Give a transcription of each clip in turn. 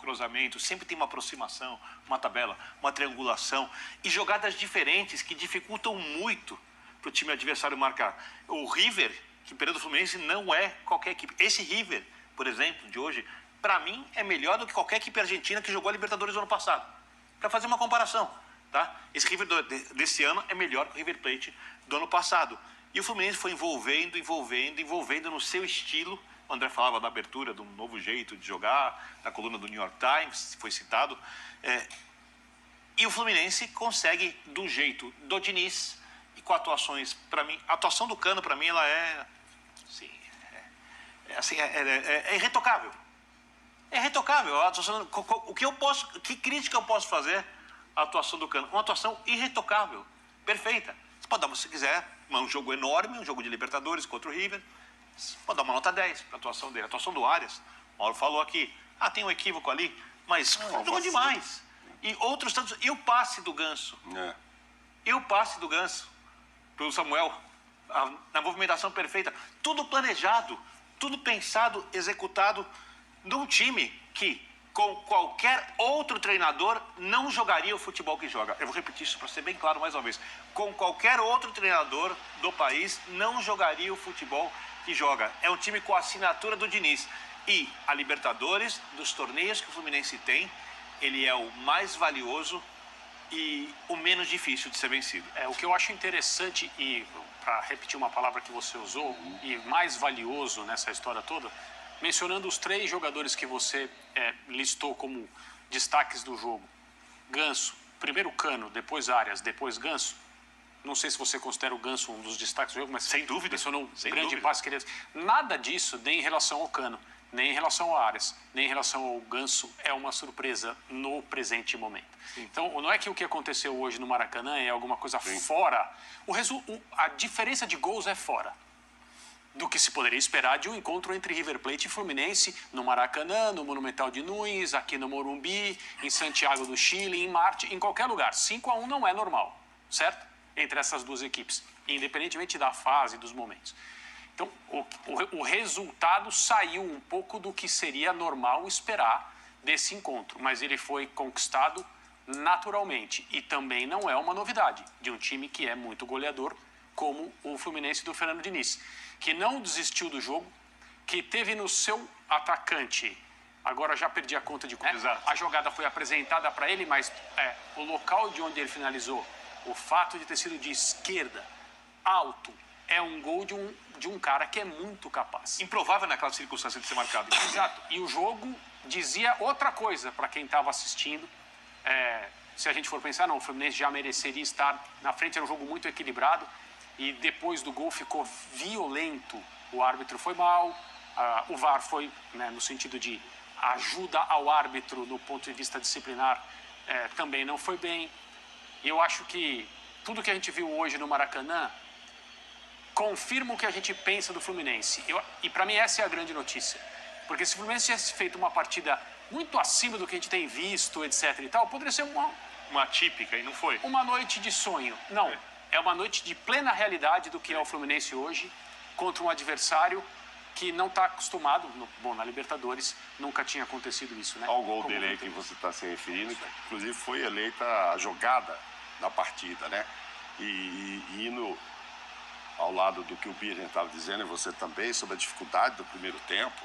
cruzamento, sempre tem uma aproximação, uma tabela, uma triangulação e jogadas diferentes que dificultam muito para o time adversário marcar. O River, que perdeu do Fluminense, não é qualquer equipe. Esse River, por exemplo, de hoje, para mim é melhor do que qualquer equipe argentina que jogou a Libertadores no ano passado. Para fazer uma comparação, tá? Esse River desse ano é melhor que o River Plate do ano passado. E o Fluminense foi envolvendo no seu estilo. O André falava da abertura, de um novo jeito de jogar, na coluna do New York Times, foi citado. E o Fluminense consegue, do jeito do Diniz, e com atuações, para mim, a atuação do Cano, para mim, ela é, assim, é irretocável. É irretocável. Que crítica eu posso fazer à atuação do Cano? Uma atuação irretocável, perfeita. Você pode dar, se quiser, um jogo enorme, um jogo de Libertadores contra o River, você pode dar uma nota 10 para a atuação dele. A atuação do Arias, o Mauro falou aqui, tem um equívoco ali, mas jogou demais. E outros tantos, e o passe do Ganso? E o passe do Ganso pelo Samuel, na movimentação perfeita, tudo planejado, tudo pensado, executado num time que, com qualquer outro treinador, não jogaria o futebol que joga. Eu vou repetir isso para ser bem claro mais uma vez. Com qualquer outro treinador do país, não jogaria o futebol que joga. É um time com a assinatura do Diniz. E a Libertadores, dos torneios que o Fluminense tem, ele é o mais valioso e o menos difícil de ser vencido. O que eu acho interessante, e para repetir uma palavra que você usou, e mais valioso nessa história toda, mencionando os 3 jogadores que você listou como destaques do jogo. Ganso, primeiro Cano, depois Arias, depois Ganso. Não sei se você considera o Ganso um dos destaques do jogo, mas sem dúvida, mencionou um grande passe que ele... Nada disso, nem em relação ao Cano, nem em relação ao Arias, nem em relação ao Ganso, é uma surpresa no presente momento. Sim. Então, não é que o que aconteceu hoje no Maracanã é alguma coisa fora. A diferença de gols é fora do que se poderia esperar de um encontro entre River Plate e Fluminense no Maracanã, no Monumental de Nunes, aqui no Morumbi, em Santiago do Chile, em Marte, em qualquer lugar. 5-1 não é normal, certo? Entre essas duas equipes, independentemente da fase e dos momentos. Então, o resultado saiu um pouco do que seria normal esperar desse encontro, mas ele foi conquistado naturalmente. E também não é uma novidade de um time que é muito goleador, como o Fluminense do Fernando Diniz, que não desistiu do jogo, que teve no seu atacante, agora já perdi a conta de... A jogada foi apresentada para ele, mas o local de onde ele finalizou, o fato de ter sido de esquerda, alto, é um gol de um cara que é muito capaz. Improvável naquela circunstância de ser marcado. Exato. E o jogo dizia outra coisa para quem estava assistindo. Se a gente for pensar, não, o Fluminense já mereceria estar na frente, era um jogo muito equilibrado. E depois do gol ficou violento. O árbitro foi mal, o VAR foi, no sentido de ajuda ao árbitro do ponto de vista disciplinar, também não foi bem. E eu acho que tudo que a gente viu hoje no Maracanã confirma o que a gente pensa do Fluminense. E para mim essa é a grande notícia. Porque se o Fluminense tivesse feito uma partida muito acima do que a gente tem visto, etc. e tal, poderia ser uma típica, e não foi. Uma noite de sonho. Não, é uma noite de plena realidade do que é o Fluminense hoje, contra um adversário que não está acostumado, na Libertadores nunca tinha acontecido isso, né? Olha o gol dele aí que você está se referindo, que inclusive foi eleita a jogada da partida, né? E indo ao lado do que o Birner estava dizendo, e você também, sobre a dificuldade do primeiro tempo,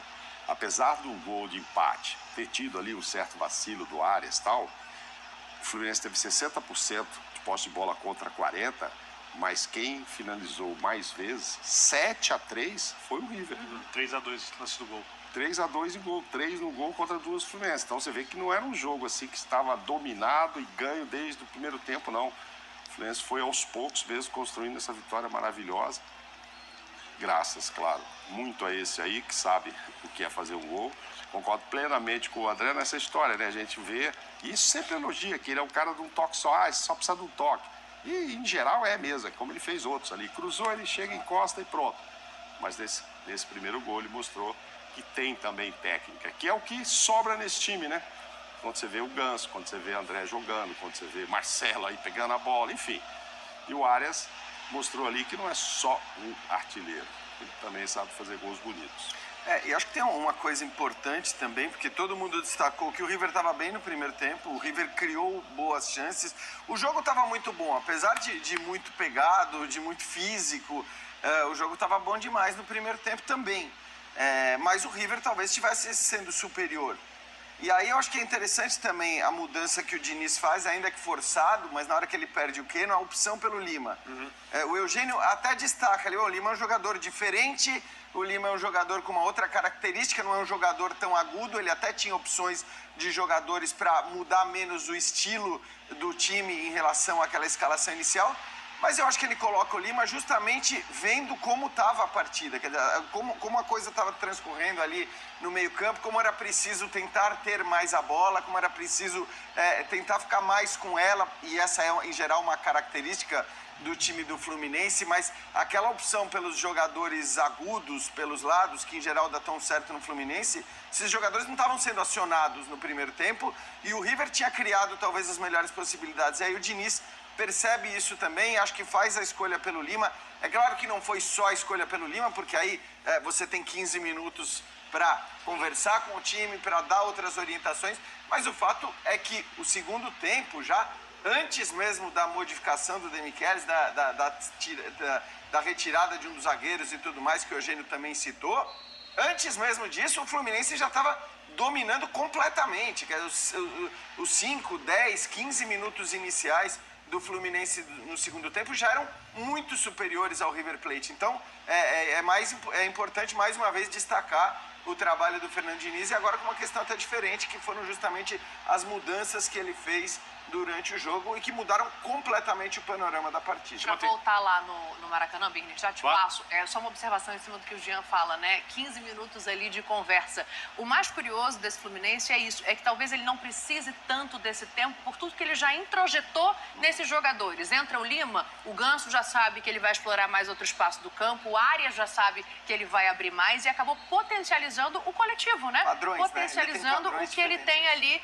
apesar do gol de empate ter tido ali um certo vacilo do Arias e tal, o Fluminense teve 60% de posse de bola contra 40%, mas quem finalizou mais vezes, 7-3, foi o River. 3-2 lance do gol. 3-2 e gol, 3 no gol contra 2 do Fluminense. Então você vê que não era um jogo assim que estava dominado e ganho desde o primeiro tempo, não. O Fluminense foi aos poucos mesmo construindo essa vitória maravilhosa. Graças, claro, muito a esse aí que sabe o que é fazer um gol. Concordo plenamente com o André nessa história, né? A gente vê, e isso sempre elogia, que ele é um cara de um toque só, só precisa de um toque. E em geral é mesmo, é como ele fez outros ali. Cruzou, ele chega, encosta e pronto. Mas nesse primeiro gol ele mostrou que tem também técnica, que é o que sobra nesse time, né? Quando você vê o Ganso, quando você vê André jogando, quando você vê Marcelo aí pegando a bola, enfim. E o Arias mostrou ali que não é só um artilheiro, ele também sabe fazer gols bonitos. E acho que tem uma coisa importante também, porque todo mundo destacou que o River estava bem no primeiro tempo, o River criou boas chances, o jogo estava muito bom, apesar de muito pegado, de muito físico, o jogo estava bom demais no primeiro tempo também, mas o River talvez estivesse sendo superior. E aí eu acho que é interessante também a mudança que o Diniz faz, ainda que forçado, mas na hora que ele perde o Keno, a opção pelo Lima. O Eugênio até destaca ali, o Lima é um jogador diferente, o Lima é um jogador com uma outra característica, não é um jogador tão agudo, ele até tinha opções de jogadores para mudar menos o estilo do time em relação àquela escalação inicial. Mas eu acho que ele coloca o Lima justamente vendo como estava a partida, quer dizer, como a coisa estava transcorrendo ali no meio-campo, como era preciso tentar ter mais a bola, como era preciso tentar ficar mais com ela, e essa é, em geral, uma característica do time do Fluminense, mas aquela opção pelos jogadores agudos, pelos lados, que em geral dá tão certo no Fluminense, esses jogadores não estavam sendo acionados no primeiro tempo, e o River tinha criado talvez as melhores possibilidades. E aí o Diniz percebe isso também, acho que faz a escolha pelo Lima. É claro que não foi só a escolha pelo Lima, porque aí você tem 15 minutos para conversar com o time, para dar outras orientações, mas o fato é que o segundo tempo, já antes mesmo da modificação do Demichelis, da retirada de um dos zagueiros e tudo mais, que o Eugênio também citou, antes mesmo disso, o Fluminense já estava dominando completamente. Os 5, 10, 15 minutos iniciais do Fluminense no segundo tempo já eram muito superiores ao River Plate. Então, é importante, mais uma vez, destacar o trabalho do Fernando Diniz, e agora com uma questão até diferente, que foram justamente as mudanças que ele fez durante o jogo e que mudaram completamente o panorama da partida. Para voltar lá no Maracanã, Birner, já te passo, só uma observação em cima do que o Jean fala, né? 15 minutos ali de conversa. O mais curioso desse Fluminense é isso, é que talvez ele não precise tanto desse tempo por tudo que ele já introjetou nesses jogadores. Entra o Lima, o Ganso já sabe que ele vai explorar mais outro espaço do campo, o Arias já sabe que ele vai abrir mais e acabou potencializando o coletivo, né? Padrões, potencializando o que ele tem ali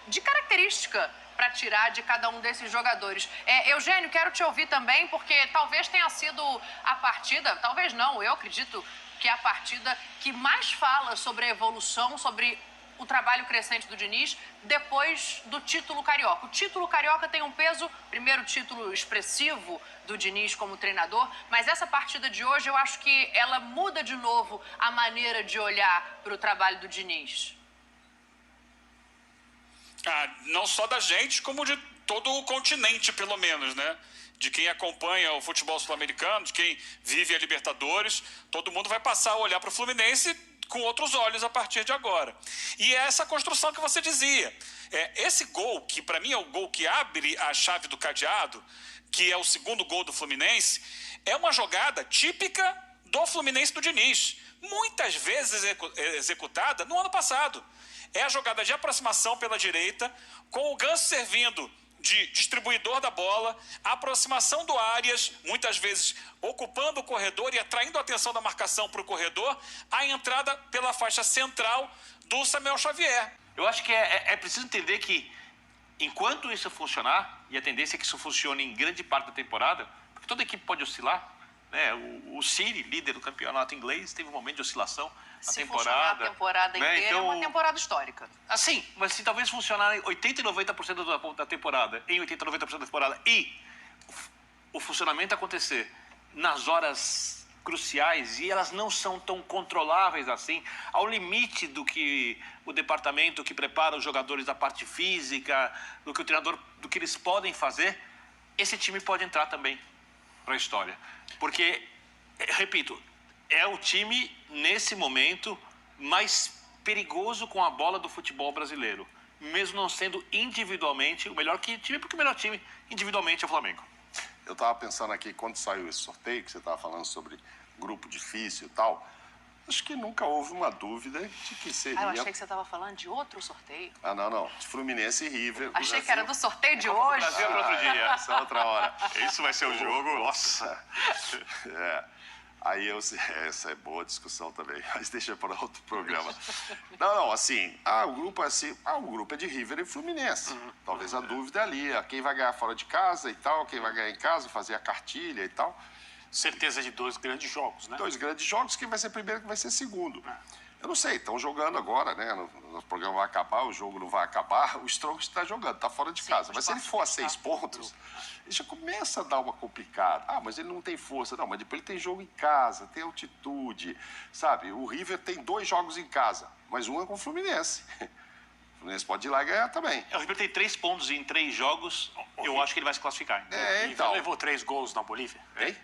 de característica para tirar de cada um desses jogadores. Eugênio, quero te ouvir também, porque talvez tenha sido a partida, talvez não, eu acredito que é a partida que mais fala sobre a evolução, sobre o trabalho crescente do Diniz depois do título carioca. O título carioca tem um peso, primeiro título expressivo do Diniz como treinador, mas essa partida de hoje eu acho que ela muda de novo a maneira de olhar para o trabalho do Diniz. Não só da gente, como de todo o continente, pelo menos, né? De quem acompanha o futebol sul-americano, de quem vive a Libertadores, todo mundo vai passar a olhar para o Fluminense com outros olhos a partir de agora. E é essa construção que você dizia. Esse gol, que para mim é o gol que abre a chave do cadeado, que é o segundo gol do Fluminense, é uma jogada típica do Fluminense do Diniz, muitas vezes executada no ano passado. É a jogada de aproximação pela direita, com o Ganso servindo de distribuidor da bola, a aproximação do Arias, muitas vezes ocupando o corredor e atraindo a atenção da marcação para o corredor, a entrada pela faixa central do Samuel Xavier. Eu acho que é preciso entender que, enquanto isso funcionar, e a tendência é que isso funcione em grande parte da temporada, porque toda equipe pode oscilar, né? O City, líder do campeonato inglês, teve um momento de oscilação na temporada. A temporada inteira, né? Então, é uma temporada histórica. Assim, mas se talvez funcionar em 80% e 90% da temporada, em 80% e 90% da temporada, e o funcionamento acontecer nas horas cruciais, e elas não são tão controláveis assim, ao limite do que o departamento que prepara os jogadores da parte física, do que o treinador, do que eles podem fazer, esse time pode entrar também para a história. Porque, repito, é o time, nesse momento, mais perigoso com a bola do futebol brasileiro. Mesmo não sendo individualmente o melhor time, porque o melhor time individualmente é o Flamengo. Eu estava pensando aqui, quando saiu esse sorteio, que você estava falando sobre grupo difícil e tal, acho que nunca houve uma dúvida de que seria... eu achei que você estava falando de outro sorteio. Não. De Fluminense e River. Achei que era do sorteio de hoje. Brasil é para outro dia. Essa é outra hora. Isso vai ser o jogo, nossa. Aí essa é boa discussão também, mas deixa para outro programa. Assim, o grupo é de River e Fluminense. Talvez a dúvida é ali, quem vai ganhar fora de casa e tal, quem vai ganhar em casa, fazer a cartilha e tal. certeza de 2 grandes jogos, né? 2 grandes jogos, quem vai ser primeiro, quem vai ser segundo. Eu não sei, estão jogando agora, né? O programa vai acabar, o jogo não vai acabar. O Strong está jogando, está fora de casa. Mas se ele for a 6 pontos, ele já começa a dar uma complicada. Ah, mas ele não tem força. Não, mas depois ele tem jogo em casa, tem altitude, sabe? O River tem 2 jogos em casa, mas um é com o Fluminense. O Fluminense pode ir lá e ganhar também. O River tem 3 pontos em 3 jogos. Eu acho que ele vai se classificar. O River Então. levou 3 gols na Bolívia. Hein?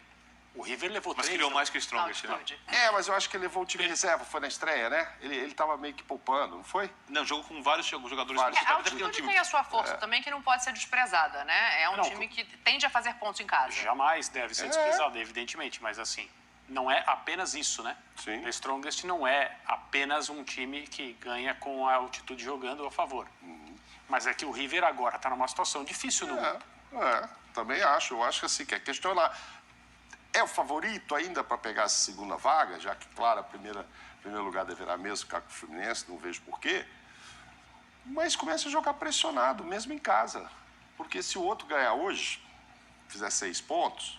O River levou Mas 3. criou mais que o Strongest, né? Altitude. Mas eu acho que ele levou o time reserva, foi na estreia, né? Ele estava meio que poupando, não foi? Não, jogou com vários jogadores. Vários. A Até porque é um altitude time... tem a sua força também, que não pode ser desprezada, né? É um Não, time que tende a fazer pontos em casa. Jamais deve ser desprezado, evidentemente, mas assim, não é apenas isso, né? Sim. O Strongest não é apenas um time que ganha com a altitude jogando a favor. Mas é que o River agora está numa situação difícil no grupo. Também acho. Eu acho que assim, quer questionar. É o favorito ainda para pegar essa segunda vaga, já que, claro, primeiro lugar deverá mesmo ficar com o Fluminense, não vejo porquê. Mas começa a jogar pressionado, mesmo em casa. Porque se o outro ganhar hoje, fizer 6 pontos,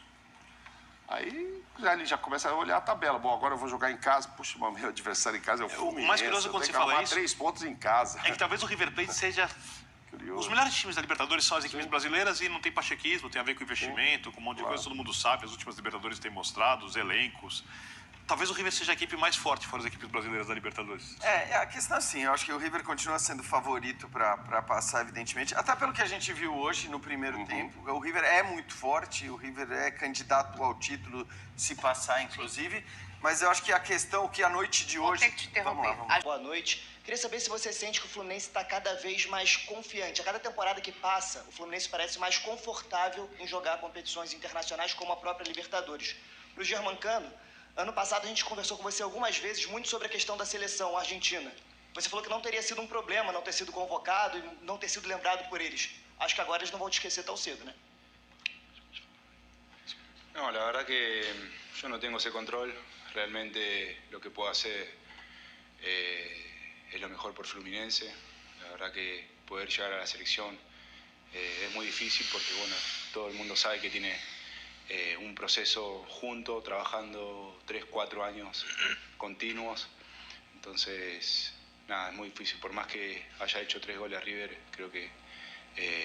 aí ele já começa a olhar a tabela. Bom, agora eu vou jogar em casa. Puxa, mas meu adversário em casa é o Fluminense. O mais curioso quando eu você tenho que fala arrumar isso 3 pontos em casa. é que talvez o River Plate seja... Curioso. Os melhores times da Libertadores são as equipes brasileiras e não tem pachequismo, tem a ver com investimento, com um monte de coisa, todo mundo sabe, as últimas Libertadores têm mostrado, os elencos. Talvez o River seja a equipe mais forte fora as equipes brasileiras da Libertadores. A questão é assim, eu acho que o River continua sendo favorito para passar, evidentemente. Até pelo que a gente viu hoje no primeiro tempo. O River é muito forte, o River é candidato ao título, se passar, inclusive. Mas eu acho que a questão que a noite de Vou hoje... ter que te interromper. Vamos lá. Boa noite. Queria saber se você sente que o Fluminense está cada vez mais confiante. A cada temporada que passa, o Fluminense parece mais confortável em jogar competições internacionais como a própria Libertadores. Para o Germancano, ano passado a gente conversou com você algumas vezes muito sobre a questão da seleção argentina. Você falou que não teria sido um problema não ter sido convocado e não ter sido lembrado por eles. Acho que agora eles não vão te esquecer tão cedo, né? No, la verdad que yo no tengo ese control. Realmente lo que puedo hacer es lo mejor por Fluminense. La verdad que poder llegar a la selección es muy difícil porque bueno, todo el mundo sabe que tiene un proceso junto, trabajando 3-4 años continuos. Entonces, nada, es muy difícil. Por más que haya hecho 3 goles a River, creo que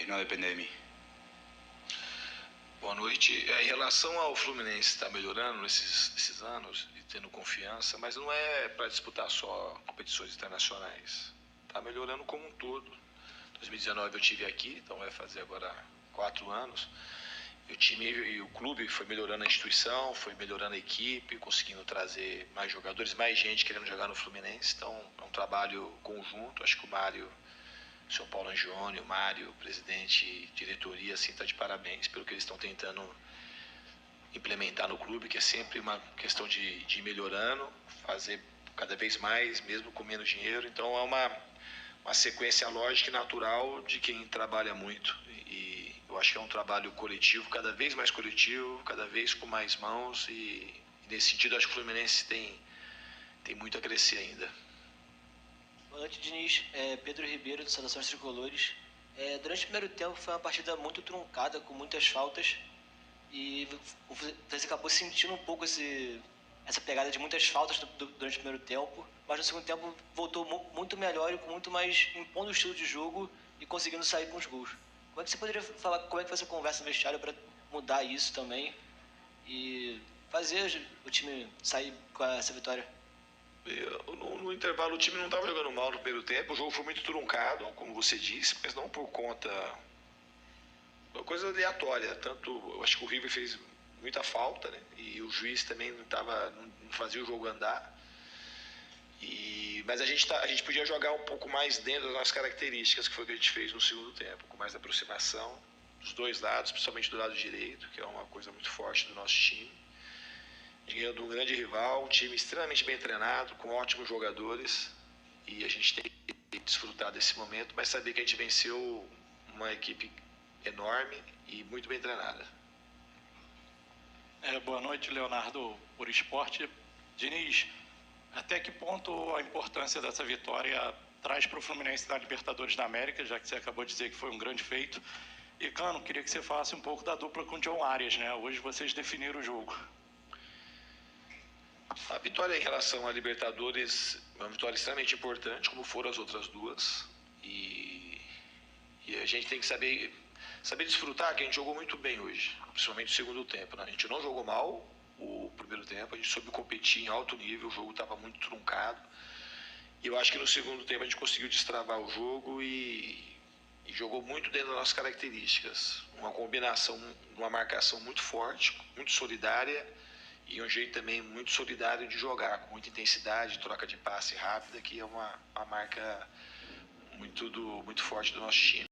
no depende de mí. Boa noite. Em relação ao Fluminense estar melhorando nesses anos e tendo confiança, mas não é para disputar só competições internacionais. Está melhorando como um todo. 2019 eu tive aqui, então vai fazer agora 4 anos. E o time e o clube foi melhorando a instituição, foi melhorando a equipe, conseguindo trazer mais jogadores, mais gente querendo jogar no Fluminense. Então é um trabalho conjunto. Acho que o Mário, o senhor Paulo Angione, o Mário, o presidente e diretoria, assim, está de parabéns pelo que eles estão tentando implementar no clube, que é sempre uma questão de ir melhorando, fazer cada vez mais, mesmo com menos dinheiro. Então é uma sequência lógica e natural de quem trabalha muito. E eu acho que é um trabalho coletivo, cada vez mais coletivo, cada vez com mais mãos. E nesse sentido, acho que o Fluminense tem muito a crescer ainda. Boa noite, Diniz. Pedro Ribeiro, do Saudações Tricolores. Durante o primeiro tempo foi uma partida muito truncada, com muitas faltas. E você acabou sentindo um pouco essa pegada de muitas faltas durante o primeiro tempo. Mas no segundo tempo voltou muito melhor e com muito mais impondo o estilo de jogo e conseguindo sair com os gols. Como é que você poderia falar, como é que foi essa conversa no vestiário para mudar isso também e fazer o time sair com essa vitória? No intervalo o time não estava jogando mal no primeiro tempo, o jogo foi muito truncado, como você disse, mas não por conta... Uma coisa aleatória, tanto eu acho que o River fez muita falta, né? E o juiz também não fazia o jogo andar. Mas a gente podia jogar um pouco mais dentro das nossas características, que foi o que a gente fez no segundo tempo, com mais aproximação dos dois lados, principalmente do lado direito, que é uma coisa muito forte do nosso time. Ganhando um grande rival, um time extremamente bem treinado, com ótimos jogadores, e a gente tem que desfrutar desse momento, mas saber que a gente venceu uma equipe enorme e muito bem treinada. Boa noite, Leonardo, por Esporte. Diniz, até que ponto a importância dessa vitória traz para o Fluminense na Libertadores da América, já que você acabou de dizer que foi um grande feito? E, Cano, queria que você falasse um pouco da dupla com o John Arias, né? Hoje vocês definiram o jogo. A vitória em relação à Libertadores é uma vitória extremamente importante, como foram as outras duas. E a gente tem que saber desfrutar que a gente jogou muito bem hoje, principalmente no segundo tempo, né? A gente não jogou mal o primeiro tempo, a gente soube competir em alto nível, o jogo estava muito truncado. E eu acho que no segundo tempo a gente conseguiu destravar o jogo e jogou muito dentro das nossas características. Uma combinação, uma marcação muito forte, muito solidária e um jeito também muito solidário de jogar, com muita intensidade, troca de passe rápida, que é uma marca muito forte do nosso time.